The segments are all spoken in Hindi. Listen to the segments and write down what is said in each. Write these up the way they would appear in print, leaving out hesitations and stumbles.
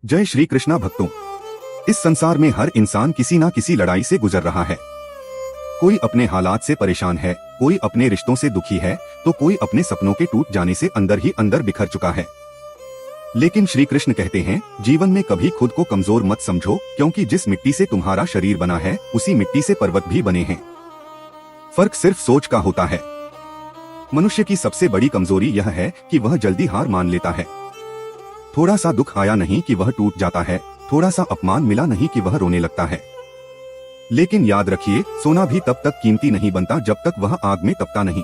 जय श्री कृष्णा भक्तों। इस संसार में हर इंसान किसी ना किसी लड़ाई से गुजर रहा है। कोई अपने हालात से परेशान है, कोई अपने रिश्तों से दुखी है, तो कोई अपने सपनों के टूट जाने से अंदर ही अंदर बिखर चुका है। लेकिन श्री कृष्ण कहते हैं, जीवन में कभी खुद को कमजोर मत समझो, क्योंकि जिस मिट्टी से तुम्हारा शरीर बना है उसी मिट्टी से पर्वत भी बने हैं। फर्क सिर्फ सोच का होता है। मनुष्य की सबसे बड़ी कमजोरी यह है कि वह जल्दी हार मान लेता है। थोड़ा सा दुख आया नहीं कि वह टूट जाता है, थोड़ा सा अपमान मिला नहीं कि वह रोने लगता है। लेकिन याद रखिए, सोना भी तब तक कीमती नहीं बनता जब तक वह आग में तपता नहीं।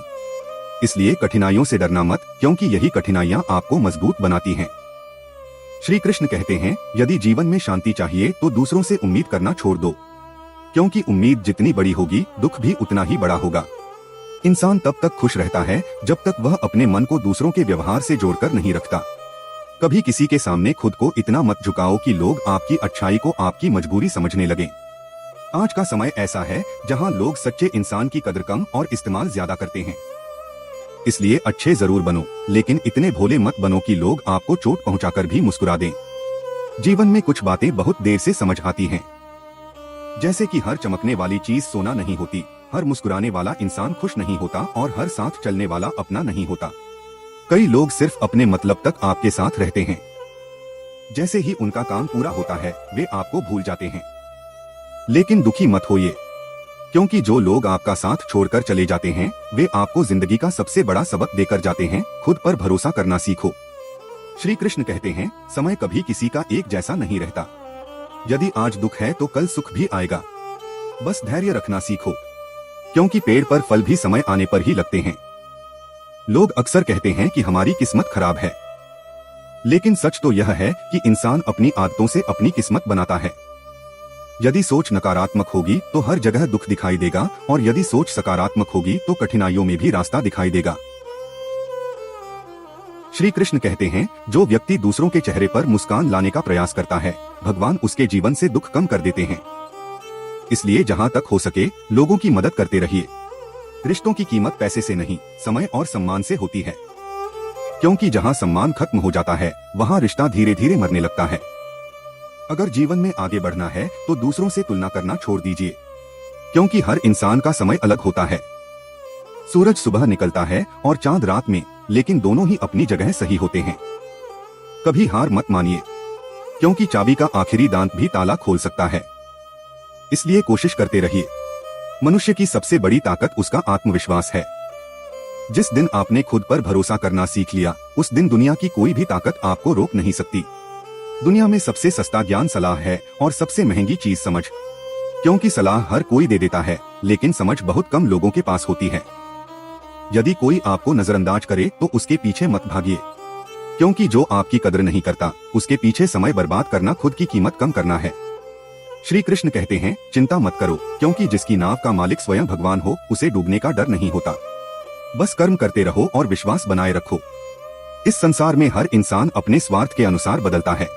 इसलिए कठिनाइयों से डरना मत, क्योंकि यही कठिनाइयां आपको मजबूत बनाती हैं। श्री कृष्ण कहते हैं, यदि जीवन में शांति चाहिए तो दूसरों से उम्मीद करना छोड़ दो, क्योंकि उम्मीद जितनी बड़ी होगी दुख भी उतना ही बड़ा होगा। इंसान तब तक खुश रहता है जब तक वह अपने मन को दूसरों के व्यवहार से जोड़कर नहीं रखता। कभी किसी के सामने खुद को इतना मत झुकाओ कि लोग आपकी अच्छाई को आपकी मजबूरी समझने लगें। आज का समय ऐसा है जहां लोग सच्चे इंसान की कदर कम और इस्तेमाल ज्यादा करते हैं। इसलिए अच्छे जरूर बनो, लेकिन इतने भोले मत बनो कि लोग आपको चोट पहुंचाकर भी मुस्कुरा दें। जीवन में कुछ बातें बहुत देर से समझ आती हैं, जैसे कि हर चमकने वाली चीज सोना नहीं होती, हर मुस्कुराने वाला इंसान खुश नहीं होता और हर साथ चलने वाला अपना नहीं होता। कई लोग सिर्फ अपने मतलब तक आपके साथ रहते हैं, जैसे ही उनका काम पूरा होता है वे आपको भूल जाते हैं। लेकिन दुखी मत होइए, क्योंकि जो लोग आपका साथ छोड़कर चले जाते हैं वे आपको जिंदगी का सबसे बड़ा सबक देकर जाते हैं। खुद पर भरोसा करना सीखो। श्री कृष्ण कहते हैं, समय कभी किसी का एक जैसा नहीं रहता। यदि आज दुख है तो कल सुख भी आएगा। बस धैर्य रखना सीखो, क्योंकि पेड़ पर फल भी समय आने पर ही लगते हैं। लोग अक्सर कहते हैं कि हमारी किस्मत खराब है, लेकिन सच तो यह है कि इंसान अपनी आदतों से अपनी किस्मत बनाता है। यदि सोच नकारात्मक होगी तो हर जगह दुख दिखाई देगा, और यदि सोच सकारात्मक होगी तो कठिनाइयों में भी रास्ता दिखाई देगा। श्री कृष्ण कहते हैं, जो व्यक्ति दूसरों के चेहरे पर मुस्कान लाने का प्रयास करता है, भगवान उसके जीवन से दुख कम कर देते हैं। इसलिए जहां तक हो सके लोगों की मदद करते रहिए। रिश्तों की कीमत पैसे से नहीं, समय और सम्मान से होती है, क्योंकि जहां सम्मान खत्म हो जाता है वहां रिश्ता धीरे धीरे मरने लगता है। अगर जीवन में आगे बढ़ना है तो दूसरों से तुलना करना छोड़ दीजिए, क्योंकि हर इंसान का समय अलग होता है। सूरज सुबह निकलता है और चांद रात में, लेकिन दोनों ही अपनी जगह सही होते हैं। कभी हार मत मानिए, क्योंकि चाबी का आखिरी दांत भी ताला खोल सकता है। इसलिए कोशिश करते रहिए। मनुष्य की सबसे बड़ी ताकत उसका आत्मविश्वास है। जिस दिन आपने खुद पर भरोसा करना सीख लिया, उस दिन दुनिया की कोई भी ताकत आपको रोक नहीं सकती। दुनिया में सबसे सस्ता ज्ञान सलाह है और सबसे महंगी चीज समझ, क्योंकि सलाह हर कोई दे देता है, लेकिन समझ बहुत कम लोगों के पास होती है। यदि कोई आपको नजरअंदाज करे तो उसके पीछे मत भागिए, क्योंकि जो आपकी कदर नहीं करता उसके पीछे समय बर्बाद करना खुद की कीमत कम करना है। श्री कृष्ण कहते हैं, चिंता मत करो, क्योंकि जिसकी नाव का मालिक स्वयं भगवान हो उसे डूबने का डर नहीं होता। बस कर्म करते रहो और विश्वास बनाए रखो। इस संसार में हर इंसान अपने स्वार्थ के अनुसार बदलता है।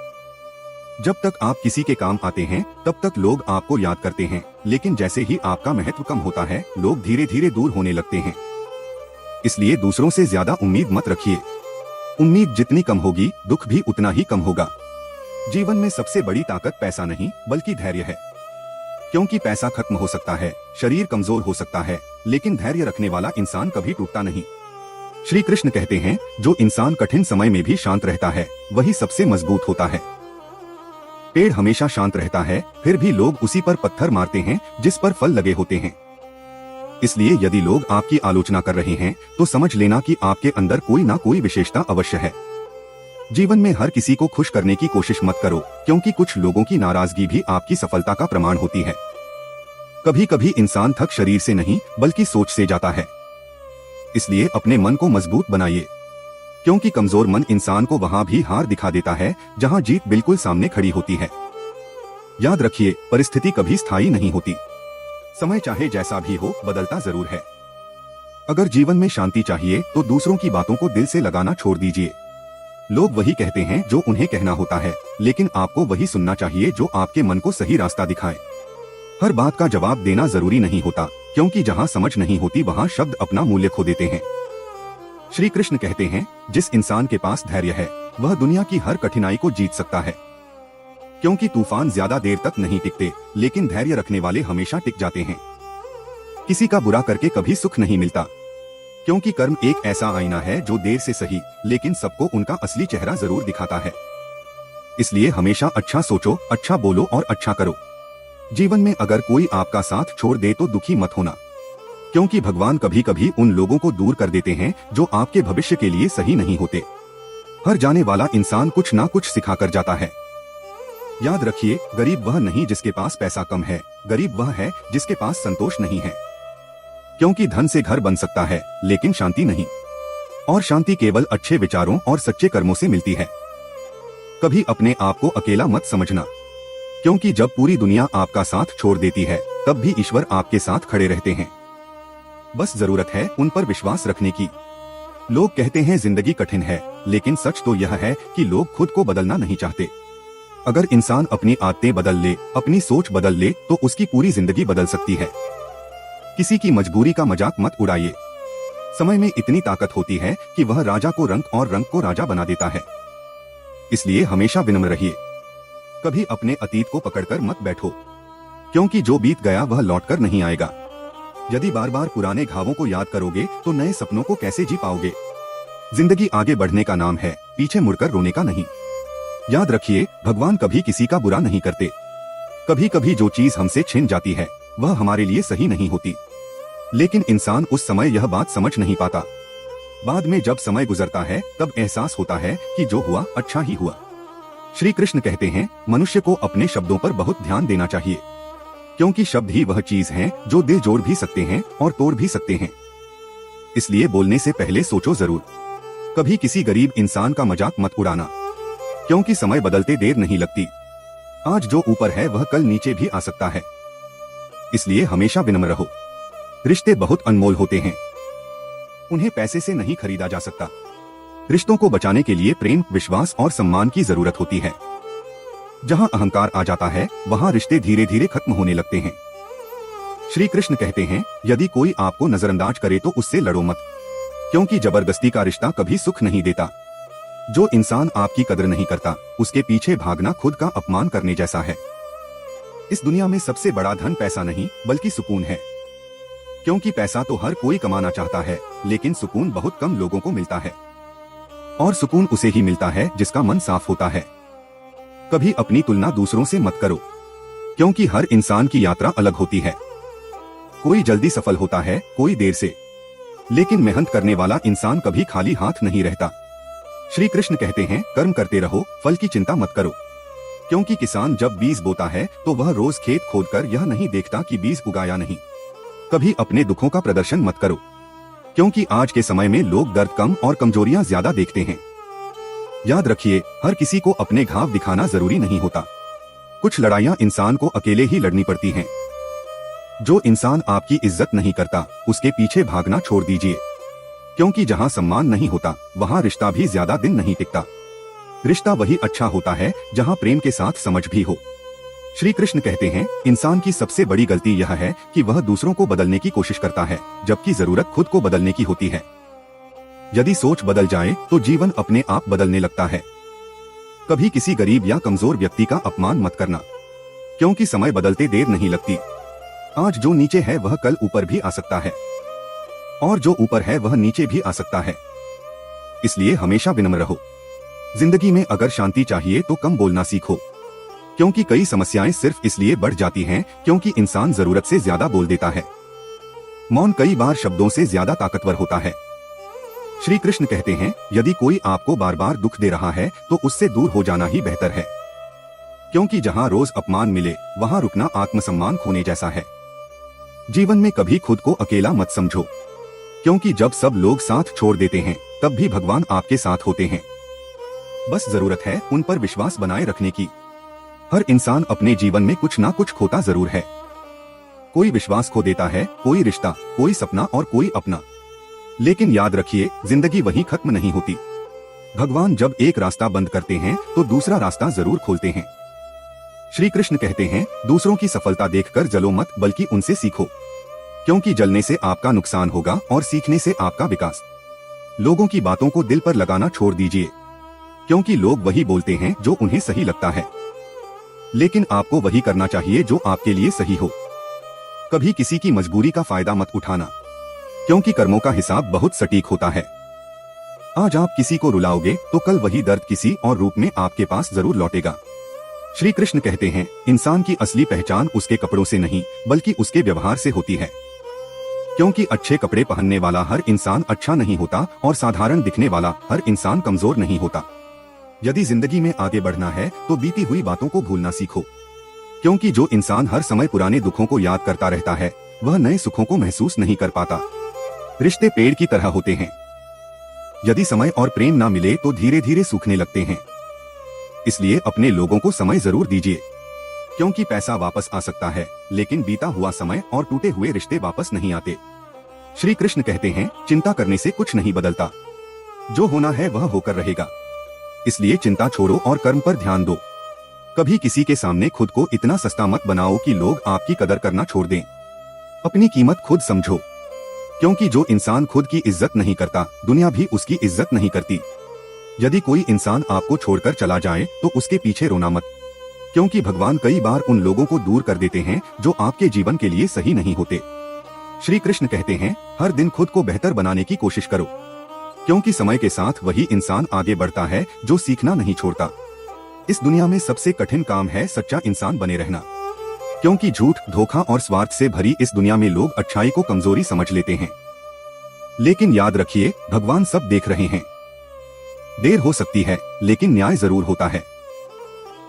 जब तक आप किसी के काम आते हैं तब तक लोग आपको याद करते हैं, लेकिन जैसे ही आपका महत्व कम होता है लोग धीरे धीरे दूर होने लगते हैं। इसलिए दूसरों से ज्यादा उम्मीद मत रखिए। उम्मीद जितनी कम होगी दुख भी उतना ही कम होगा। जीवन में सबसे बड़ी ताकत पैसा नहीं बल्कि धैर्य है, क्योंकि पैसा खत्म हो सकता है, शरीर कमजोर हो सकता है, लेकिन धैर्य रखने वाला इंसान कभी टूटता नहीं। श्री कृष्ण कहते हैं, जो इंसान कठिन समय में भी शांत रहता है वही सबसे मजबूत होता है। पेड़ हमेशा शांत रहता है, फिर भी लोग उसी पर पत्थर मारते हैं जिस पर फल लगे होते हैं। इसलिए यदि लोग आपकी आलोचना कर रहे हैं तो समझ लेना कि आपके अंदर कोई ना कोई विशेषता अवश्य है। जीवन में हर किसी को खुश करने की कोशिश मत करो, क्योंकि कुछ लोगों की नाराजगी भी आपकी सफलता का प्रमाण होती है। कभी कभी इंसान थक शरीर से नहीं बल्कि सोच से जाता है। इसलिए अपने मन को मजबूत बनाइए, क्योंकि कमजोर मन इंसान को वहां भी हार दिखा देता है जहां जीत बिल्कुल सामने खड़ी होती है। याद रखिए, परिस्थिति कभी स्थायी नहीं होती। समय चाहे जैसा भी हो बदलता जरूर है। अगर जीवन में शांति चाहिए तो दूसरों की बातों को दिल से लगाना छोड़ दीजिए। लोग वही कहते हैं जो उन्हें कहना होता है, लेकिन आपको वही सुनना चाहिए जो आपके मन को सही रास्ता दिखाए। हर बात का जवाब देना जरूरी नहीं होता, क्योंकि जहां समझ नहीं होती वहां शब्द अपना मूल्य खो देते हैं। श्री कृष्ण कहते हैं, जिस इंसान के पास धैर्य है वह दुनिया की हर कठिनाई को जीत सकता है। क्योंकि तूफान ज्यादा देर तक नहीं टिकते, लेकिन धैर्य रखने वाले हमेशा टिक जाते हैं। किसी का बुरा करके कभी सुख नहीं मिलता, क्योंकि कर्म एक ऐसा आईना है जो देर से सही लेकिन सबको उनका असली चेहरा जरूर दिखाता है। इसलिए हमेशा अच्छा सोचो, अच्छा बोलो और अच्छा करो। जीवन में अगर कोई आपका साथ छोड़ दे तो दुखी मत होना, क्योंकि भगवान कभी कभी उन लोगों को दूर कर देते हैं जो आपके भविष्य के लिए सही नहीं होते। हर जाने वाला इंसान कुछ ना कुछ सिखा कर जाता है। याद रखिए, गरीब वह नहीं जिसके पास पैसा कम है, गरीब वह है जिसके पास संतोष नहीं है। क्योंकि धन से घर बन सकता है लेकिन शांति नहीं, और शांति केवल अच्छे विचारों और सच्चे कर्मों से मिलती है। कभी अपने आप को अकेला मत समझना, क्योंकि जब पूरी दुनिया आपका साथ छोड़ देती है तब भी ईश्वर आपके साथ खड़े रहते हैं। बस जरूरत है उन पर विश्वास रखने की। लोग कहते हैं जिंदगी कठिन है, लेकिन सच तो यह है कि लोग खुद को बदलना नहीं चाहते। अगर इंसान अपनी आदतें बदल ले, अपनी सोच बदल ले, तो उसकी पूरी जिंदगी बदल सकती है। किसी की मजबूरी का मजाक मत उड़ाइए। समय में इतनी ताकत होती है कि वह राजा को रंक और रंक को राजा बना देता है। इसलिए हमेशा विनम्र रहिए। कभी अपने अतीत को पकड़कर मत बैठो, क्योंकि जो बीत गया वह लौटकर नहीं आएगा। यदि बार बार पुराने घावों को याद करोगे तो नए सपनों को कैसे जी पाओगे। जिंदगी आगे बढ़ने का नाम है, पीछे मुड़कर रोने का नहीं। याद रखिए, भगवान कभी किसी का बुरा नहीं करते। कभी कभी जो चीज हमसे छिन जाती है वह हमारे लिए सही नहीं होती, लेकिन इंसान उस समय यह बात समझ नहीं पाता। बाद में जब समय गुजरता है तब एहसास होता है कि जो हुआ अच्छा ही हुआ। श्री कृष्ण कहते हैं, मनुष्य को अपने शब्दों पर बहुत ध्यान देना चाहिए, क्योंकि शब्द ही वह चीज है जो दिल जोड़ भी सकते हैं और तोड़ भी सकते हैं। इसलिए बोलने से पहले सोचो जरूर। कभी किसी गरीब इंसान का मजाक मत उड़ाना, क्योंकि समय बदलते देर नहीं लगती। आज जो ऊपर है वह कल नीचे भी आ सकता है। इसलिए हमेशा विनम्र रहो। रिश्ते बहुत अनमोल होते हैं, उन्हें पैसे से नहीं खरीदा जा सकता। रिश्तों को बचाने के लिए प्रेम, विश्वास और सम्मान की जरूरत होती है। जहां अहंकार आ जाता है वहां रिश्ते धीरे धीरे खत्म होने लगते हैं। श्री कृष्ण कहते हैं, यदि कोई आपको नजरअंदाज करे तो उससे लड़ो मत, क्योंकि जबरदस्ती का रिश्ता कभी सुख नहीं देता। जो इंसान आपकी कदर नहीं करता उसके पीछे भागना खुद का अपमान करने जैसा है। इस दुनिया में सबसे बड़ा धन पैसा नहीं बल्कि सुकून है, क्योंकि पैसा तो हर कोई कमाना चाहता है, लेकिन सुकून बहुत कम लोगों को मिलता है। और सुकून उसे ही मिलता है जिसका मन साफ होता है। कभी अपनी तुलना दूसरों से मत करो, क्योंकि हर इंसान की यात्रा अलग होती है। कोई जल्दी सफल होता है, कोई देर से, लेकिन मेहनत करने वाला इंसान कभी खाली हाथ नहीं रहता। श्री कृष्ण कहते हैं, कर्म करते रहो, फल की चिंता मत करो, क्योंकि किसान जब बीज बोता है तो वह रोज खेत खोदकर यह नहीं देखता कि बीज उगाया नहीं। कभी अपने दुखों का प्रदर्शन मत करो, क्योंकि आज के समय में लोग दर्द कम और कमजोरियां ज्यादा देखते हैं। याद रखिए, हर किसी को अपने घाव दिखाना जरूरी नहीं होता। कुछ लड़ाइयां इंसान को अकेले ही लड़नी पड़ती हैं। जो इंसान आपकी इज्जत नहीं करता उसके पीछे भागना छोड़ दीजिए, क्योंकि जहां सम्मान नहीं होता वहां रिश्ता भी ज्यादा दिन नहीं टिकता। रिश्ता वही अच्छा होता है जहां प्रेम के साथ समझ भी हो। श्री कृष्ण कहते हैं, इंसान की सबसे बड़ी गलती यह है कि वह दूसरों को बदलने की कोशिश करता है, जबकि जरूरत खुद को बदलने की होती है। यदि सोच बदल जाए तो जीवन अपने आप बदलने लगता है। कभी किसी गरीब या कमजोर व्यक्ति का अपमान मत करना, क्योंकि समय बदलते देर नहीं लगती। आज जो नीचे है वह कल ऊपर भी आ सकता है, और जो ऊपर है वह नीचे भी आ सकता है। इसलिए हमेशा विनम्र रहो। जिंदगी में अगर शांति चाहिए तो कम बोलना सीखो, क्योंकि कई समस्याएं सिर्फ इसलिए बढ़ जाती हैं क्योंकि इंसान जरूरत से ज्यादा बोल देता है। मौन कई बार शब्दों से ज्यादा ताकतवर होता है। श्री कृष्ण कहते हैं, यदि कोई आपको बार बार दुख दे रहा है तो उससे दूर हो जाना ही बेहतर है, क्योंकि जहां रोज अपमान मिले वहां रुकना आत्मसम्मान खोने जैसा है। जीवन में कभी खुद को अकेला मत समझो, क्योंकि जब सब लोग साथ छोड़ देते हैं तब भी भगवान आपके साथ होते हैं। बस जरूरत है उन पर विश्वास बनाए रखने की। हर इंसान अपने जीवन में कुछ ना कुछ खोता जरूर है। कोई विश्वास खो देता है, कोई रिश्ता, कोई सपना और कोई अपना। लेकिन याद रखिए, जिंदगी वहीं खत्म नहीं होती। भगवान जब एक रास्ता बंद करते हैं तो दूसरा रास्ता जरूर खोलते हैं। श्री कृष्ण कहते हैं, दूसरों की सफलता देखकर जलो मत बल्कि उनसे सीखो, क्योंकि जलने से आपका नुकसान होगा और सीखने से आपका विकास। लोगों की बातों को दिल पर लगाना छोड़ दीजिए, क्योंकि लोग वही बोलते हैं जो उन्हें सही लगता है। लेकिन आपको वही करना चाहिए जो आपके लिए सही हो। कभी किसी की मजबूरी का फायदा मत उठाना, क्योंकि कर्मों का हिसाब बहुत सटीक होता है। आज आप किसी को रुलाओगे तो कल वही दर्द किसी और रूप में आपके पास जरूर लौटेगा। श्री कृष्ण कहते हैं, इंसान की असली पहचान उसके कपड़ों से नहीं बल्कि उसके व्यवहार से होती है। क्योंकि अच्छे कपड़े पहनने वाला हर इंसान अच्छा नहीं होता और साधारण दिखने वाला हर इंसान कमजोर नहीं होता। यदि जिंदगी में आगे बढ़ना है तो बीती हुई बातों को भूलना सीखो, क्योंकि जो इंसान हर समय पुराने दुखों को याद करता रहता है वह नए सुखों को महसूस नहीं कर पाता। रिश्ते पेड़ की तरह होते हैं, यदि समय और प्रेम ना मिले तो धीरे धीरे सूखने लगते हैं। इसलिए अपने लोगों को समय जरूर दीजिए, क्योंकि पैसा वापस आ सकता है लेकिन बीता हुआ समय और टूटे हुए रिश्ते वापस नहीं आते। श्री कृष्ण कहते हैं, चिंता करने से कुछ नहीं बदलता, जो होना है वह होकर रहेगा। इसलिए चिंता छोड़ो और कर्म पर ध्यान दो। कभी किसी के सामने खुद को इतना सस्ता मत बनाओ कि लोग आपकी कदर करना छोड़ दें। अपनी कीमत खुद समझो, क्योंकि जो इंसान खुद की इज्जत नहीं करता दुनिया भी उसकी इज्जत नहीं करती। यदि कोई इंसान आपको छोड़कर चला जाए तो उसके पीछे रोना मत, क्योंकि भगवान कई बार उन लोगों को दूर कर देते हैं जो आपके जीवन के लिए सही नहीं होते। श्री कृष्ण कहते हैं, हर दिन खुद को बेहतर बनाने की कोशिश करो, क्योंकि समय के साथ वही इंसान आगे बढ़ता है जो सीखना नहीं छोड़ता। इस दुनिया में सबसे कठिन काम है सच्चा इंसान बने रहना, क्योंकि झूठ, धोखा और स्वार्थ से भरी इस दुनिया में लोग अच्छाई को कमजोरी समझ लेते हैं। लेकिन याद रखिए, भगवान सब देख रहे हैं। देर हो सकती है लेकिन न्याय जरूर होता है।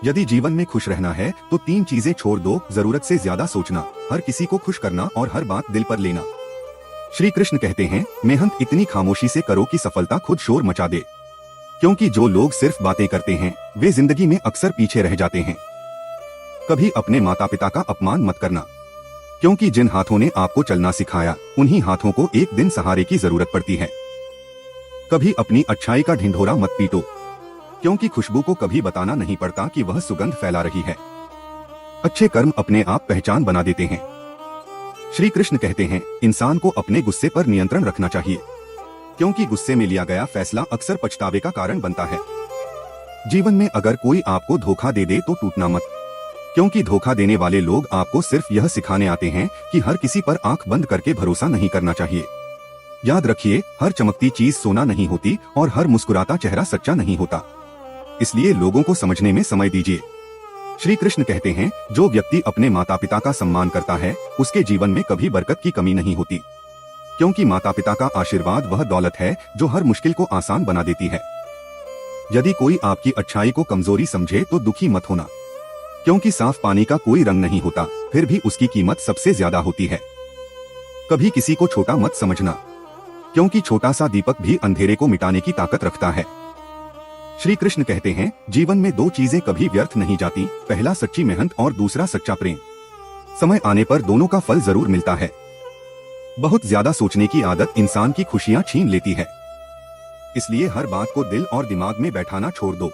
यदि जीवन में खुश रहना है तो 3 चीजें छोड़ दो, जरूरत से ज्यादा सोचना, हर किसी को खुश करना और हर बात दिल पर लेना। श्री कृष्ण कहते हैं, मेहनत इतनी खामोशी से करो कि सफलता खुद शोर मचा दे, क्योंकि जो लोग सिर्फ बातें करते हैं वे जिंदगी में अक्सर पीछे रह जाते हैं। कभी अपने माता पिता का अपमान मत करना, क्योंकि जिन हाथों ने आपको चलना सिखाया उन्हीं हाथों को एक दिन सहारे की जरूरत पड़ती है। कभी अपनी अच्छाई का ढिंढोरा मत पीटो, क्योंकि खुशबू को कभी बताना नहीं पड़ता कि वह सुगंध फैला रही है। अच्छे कर्म अपने आप पहचान बना देते हैं। श्री कृष्ण कहते हैं, इंसान को अपने गुस्से पर नियंत्रण रखना चाहिए, क्योंकि गुस्से में लिया गया फैसला अक्सर पछतावे का कारण बनता है। जीवन में अगर कोई आपको धोखा दे दे तो टूटना मत, क्योंकि धोखा देने वाले लोग आपको सिर्फ यह सिखाने आते हैं कि हर किसी पर आंख बंद करके भरोसा नहीं करना चाहिए। याद रखिए, हर चमकती चीज सोना नहीं होती और हर मुस्कुराता चेहरा सच्चा नहीं होता। इसलिए लोगों को समझने में समय दीजिए। श्री कृष्ण कहते हैं, जो व्यक्ति अपने माता पिता का सम्मान करता है उसके जीवन में कभी बरकत की कमी नहीं होती, क्योंकि माता पिता का आशीर्वाद वह दौलत है जो हर मुश्किल को आसान बना देती है। यदि कोई आपकी अच्छाई को कमजोरी समझे तो दुखी मत होना, क्योंकि साफ पानी का कोई रंग नहीं होता, फिर भी उसकी कीमत सबसे ज्यादा होती है। कभी किसी को छोटा मत समझना, क्योंकि छोटा सा दीपक भी अंधेरे को मिटाने की ताकत रखता है। श्री कृष्ण कहते हैं, जीवन में 2 चीजें कभी व्यर्थ नहीं जाती, पहला सच्ची मेहनत और दूसरा सच्चा प्रेम। समय आने पर दोनों का फल जरूर मिलता है। बहुत ज्यादा सोचने की आदत इंसान की खुशियां छीन लेती है, इसलिए हर बात को दिल और दिमाग में बैठाना छोड़ दो।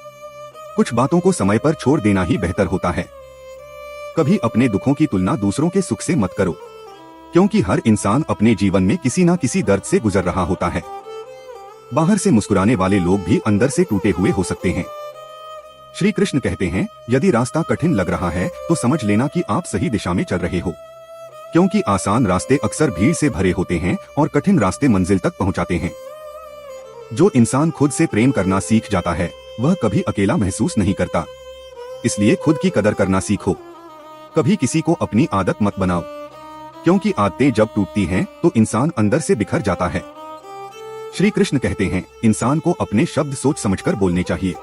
कुछ बातों को समय पर छोड़ देना ही बेहतर होता है। कभी अपने दुखों की तुलना दूसरों के सुख से मत करो, क्योंकि हर इंसान अपने जीवन में किसी न किसी दर्द से गुजर रहा होता है। बाहर से मुस्कुराने वाले लोग भी अंदर से टूटे हुए हो सकते हैं। श्री कृष्ण कहते हैं, यदि रास्ता कठिन लग रहा है तो समझ लेना कि आप सही दिशा में चल रहे हो, क्योंकि आसान रास्ते अक्सर भीड़ से भरे होते हैं और कठिन रास्ते मंजिल तक पहुंचाते हैं। जो इंसान खुद से प्रेम करना सीख जाता है वह कभी अकेला महसूस नहीं करता, इसलिए खुद की कदर करना सीखो। कभी किसी को अपनी आदत मत बनाओ, क्योंकि आदतें जब टूटती हैं तो इंसान अंदर से बिखर जाता है। श्री कृष्ण कहते हैं, इंसान को अपने शब्द सोच समझकर बोलने चाहिए,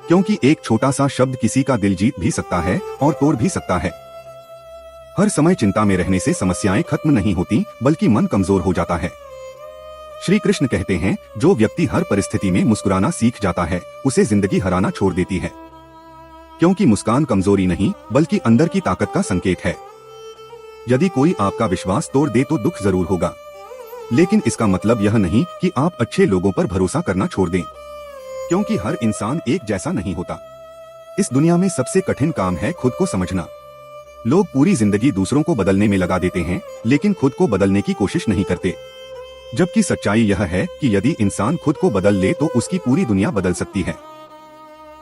क्योंकि एक छोटा सा शब्द किसी का दिल जीत भी सकता है और तोड़ भी सकता है। हर समय चिंता में रहने से समस्याएं खत्म नहीं होती बल्कि मन कमजोर हो जाता है। श्री कृष्ण कहते हैं, जो व्यक्ति हर परिस्थिति में मुस्कुराना सीख जाता है उसे जिंदगी हराना छोड़ देती है, क्योंकि मुस्कान कमजोरी नहीं बल्कि अंदर की ताकत का संकेत है। यदि कोई आपका विश्वास तोड़ दे तो दुख जरूर होगा, लेकिन इसका मतलब यह नहीं कि आप अच्छे लोगों पर भरोसा करना छोड़ दें, क्योंकि हर इंसान एक जैसा नहीं होता। इस दुनिया में सबसे कठिन काम है खुद को समझना। लोग पूरी जिंदगी दूसरों को बदलने में लगा देते हैं, लेकिन खुद को बदलने की कोशिश नहीं करते। जबकि सच्चाई यह है कि यदि इंसान खुद को बदल ले तो उसकी पूरी दुनिया बदल सकती है।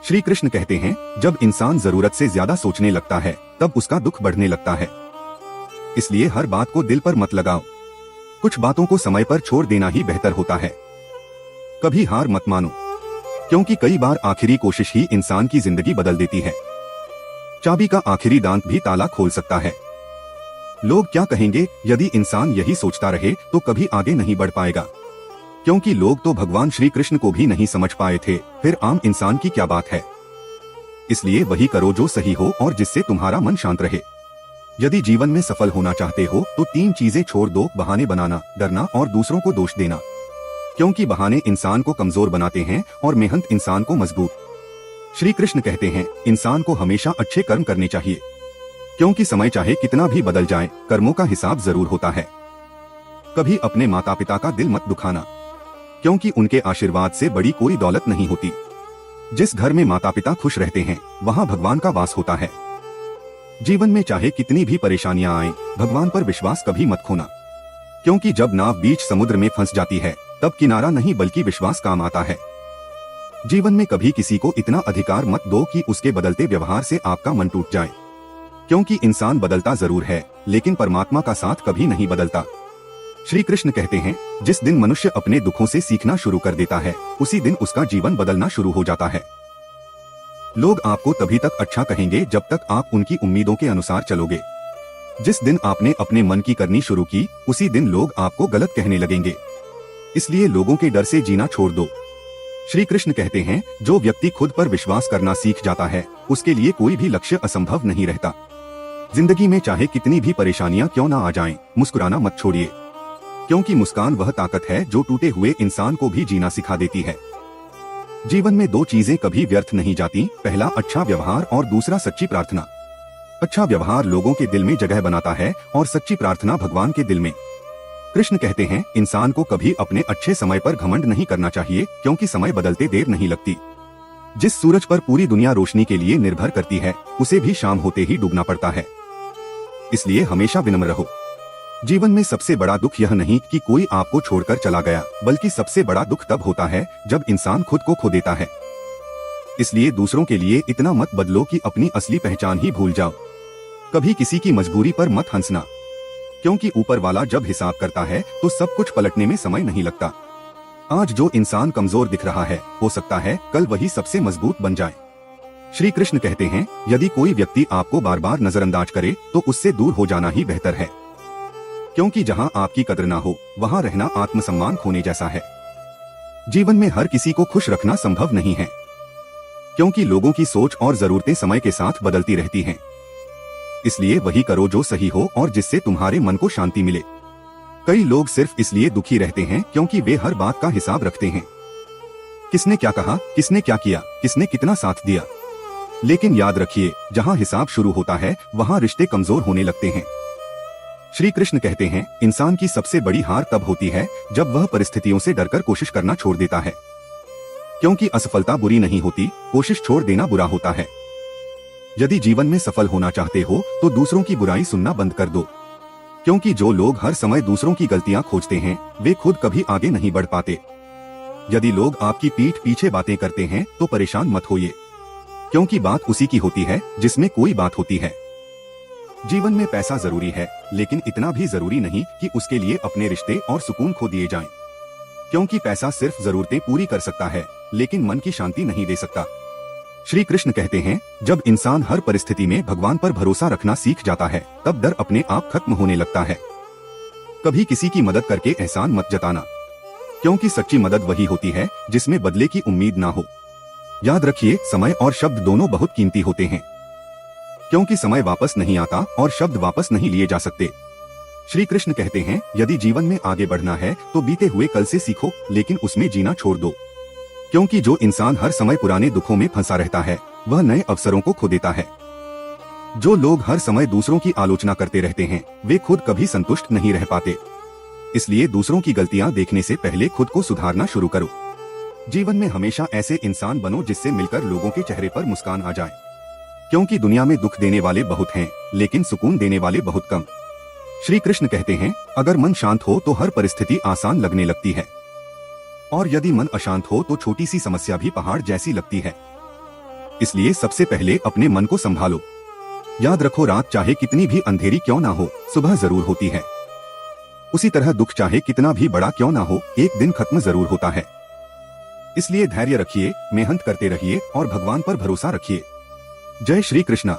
श्री कृष्ण कहते हैं, जब इंसान जरूरत से ज्यादा सोचने लगता है तब उसका दुख बढ़ने लगता है। इसलिए हर बात को दिल पर मत लगाओ। कुछ बातों को समय पर छोड़ देना ही बेहतर होता है। कभी हार मत मानो, क्योंकि कई बार आखिरी कोशिश ही इंसान की जिंदगी बदल देती है। चाबी का आखिरी दांत भी ताला खोल सकता है। लोग क्या कहेंगे, यदि इंसान यही सोचता रहे तो कभी आगे नहीं बढ़ पाएगा। क्योंकि लोग तो भगवान श्री कृष्ण को भी नहीं समझ पाए थे, फिर आम इंसान की क्या बात है। इसलिए वही करो जो सही हो और जिससे तुम्हारा मन शांत रहे। यदि जीवन में सफल होना चाहते हो तो 3 चीजें छोड़ दो: बहाने बनाना, डरना और दूसरों को दोष देना। क्योंकि बहाने इंसान को कमजोर बनाते हैं और मेहनत इंसान को मजबूत। श्री कृष्ण कहते हैं, इंसान को हमेशा अच्छे कर्म करने चाहिए, क्योंकि समय चाहे कितना भी बदल जाए, कर्मों का हिसाब जरूर होता है। कभी अपने माता पिता का दिल मत दुखाना, क्योंकि उनके आशीर्वाद से बड़ी कोई दौलत नहीं होती। जिस घर में माता पिता खुश रहते हैं वहाँ भगवान का वास होता है। जीवन में चाहे कितनी भी परेशानियां आए, भगवान पर विश्वास कभी मत खोना, क्योंकि जब नाव बीच समुद्र में फंस जाती है तब किनारा नहीं बल्कि विश्वास काम आता है। जीवन में कभी किसी को इतना अधिकार मत दो कि उसके बदलते व्यवहार से आपका मन टूट जाए, क्योंकि इंसान बदलता जरूर है लेकिन परमात्मा का साथ कभी नहीं बदलता। श्री कृष्ण कहते हैं, जिस दिन मनुष्य अपने दुखों से सीखना शुरू कर देता है उसी दिन उसका जीवन बदलना शुरू हो जाता है। लोग आपको तभी तक अच्छा कहेंगे जब तक आप उनकी उम्मीदों के अनुसार चलोगे। जिस दिन आपने अपने मन की करनी शुरू की उसी दिन लोग आपको गलत कहने लगेंगे। इसलिए लोगों के डर से जीना छोड़ दो। श्री कृष्ण कहते हैं, जो व्यक्ति खुद पर विश्वास करना सीख जाता है उसके लिए कोई भी लक्ष्य असंभव नहीं रहता। जिंदगी में चाहे कितनी भी परेशानियां क्यों ना आ जाएं, मुस्कुराना मत छोड़िए, क्योंकि मुस्कान वह ताकत है जो टूटे हुए इंसान को भी जीना सिखा देती है। जीवन में 2 चीजें कभी व्यर्थ नहीं जाती, पहला अच्छा व्यवहार और दूसरा सच्ची प्रार्थना। अच्छा व्यवहार लोगों के दिल में जगह बनाता है और सच्ची प्रार्थना भगवान के दिल में। कृष्ण कहते हैं, इंसान को कभी अपने अच्छे समय पर घमंड नहीं करना चाहिए, क्योंकि समय बदलते देर नहीं लगती। जिस सूरज पर पूरी दुनिया रोशनी के लिए निर्भर करती है उसे भी शाम होते ही डूबना पड़ता है। इसलिए हमेशा विनम्र रहो। जीवन में सबसे बड़ा दुख यह नहीं कि कोई आपको छोड़कर चला गया, बल्कि सबसे बड़ा दुख तब होता है जब इंसान खुद को खो देता है। इसलिए दूसरों के लिए इतना मत बदलो कि अपनी असली पहचान ही भूल जाओ। कभी किसी की मजबूरी पर मत हंसना, क्योंकि ऊपर वाला जब हिसाब करता है तो सब कुछ पलटने में समय नहीं लगता। आज जो इंसान कमजोर दिख रहा है हो सकता है कल वही सबसे मजबूत बन जाए। श्री कृष्ण कहते हैं, यदि कोई व्यक्ति आपको बार बार नजरअंदाज करे तो उससे दूर हो जाना ही बेहतर है, क्योंकि जहां आपकी कदर ना हो वहां रहना आत्मसम्मान खोने जैसा है। जीवन में हर किसी को खुश रखना संभव नहीं है, क्योंकि लोगों की सोच और जरूरतें समय के साथ बदलती रहती हैं। इसलिए वही करो जो सही हो और जिससे तुम्हारे मन को शांति मिले। कई लोग सिर्फ इसलिए दुखी रहते हैं क्योंकि वे हर बात का हिसाब रखते हैं। किसने क्या कहा, किसने क्या किया, किसने कितना साथ दिया। लेकिन याद रखिए, जहां हिसाब शुरू होता है वहां रिश्ते कमजोर होने लगते हैं। श्री कृष्ण कहते हैं, इंसान की सबसे बड़ी हार तब होती है जब वह परिस्थितियों से डरकर कोशिश करना छोड़ देता है, क्योंकि असफलता बुरी नहीं होती, कोशिश छोड़ देना बुरा होता है। यदि जीवन में सफल होना चाहते हो तो दूसरों की बुराई सुनना बंद कर दो, क्योंकि जो लोग हर समय दूसरों की गलतियां खोजते हैं वे खुद कभी आगे नहीं बढ़ पाते। यदि लोग आपकी पीठ पीछे बातें करते हैं तो परेशान मत होइए, क्योंकि बात उसी की होती है जिसमें कोई बात होती है। जीवन में पैसा जरूरी है, लेकिन इतना भी जरूरी नहीं कि उसके लिए अपने रिश्ते और सुकून खो दिए जाएं, क्योंकि पैसा सिर्फ जरूरतें पूरी कर सकता है लेकिन मन की शांति नहीं दे सकता। श्री कृष्ण कहते हैं, जब इंसान हर परिस्थिति में भगवान पर भरोसा रखना सीख जाता है तब डर अपने आप खत्म होने लगता है। कभी किसी की मदद करके एहसान मत जताना, क्योंकि सच्ची मदद वही होती है जिसमें बदले की उम्मीद ना हो। याद रखिए, समय और शब्द दोनों बहुत कीमती होते हैं, क्योंकि समय वापस नहीं आता और शब्द वापस नहीं लिए जा सकते। श्री कृष्ण कहते हैं, यदि जीवन में आगे बढ़ना है तो बीते हुए कल से सीखो, लेकिन उसमें जीना छोड़ दो, क्योंकि जो इंसान हर समय पुराने दुखों में फंसा रहता है वह नए अवसरों को खो देता है। जो लोग हर समय दूसरों की आलोचना करते रहते हैं वे खुद कभी संतुष्ट नहीं रह पाते। इसलिए दूसरों की गलतियां देखने से पहले खुद को सुधारना शुरू करो। जीवन में हमेशा ऐसे इंसान बनो जिससे मिलकर लोगों के चेहरे पर मुस्कान आ जाए, क्योंकि दुनिया में दुख देने वाले बहुत हैं लेकिन सुकून देने वाले बहुत कम। श्री कृष्ण कहते हैं, अगर मन शांत हो तो हर परिस्थिति आसान लगने लगती है, और यदि मन अशांत हो तो छोटी सी समस्या भी पहाड़ जैसी लगती है। इसलिए सबसे पहले अपने मन को संभालो। याद रखो, रात चाहे कितनी भी अंधेरी क्यों ना हो, सुबह जरूर होती है। उसी तरह दुख चाहे कितना भी बड़ा क्यों ना हो, एक दिन खत्म जरूर होता है। इसलिए धैर्य रखिए, मेहनत करते रहिए और भगवान पर भरोसा रखिए। जय श्री कृष्णा।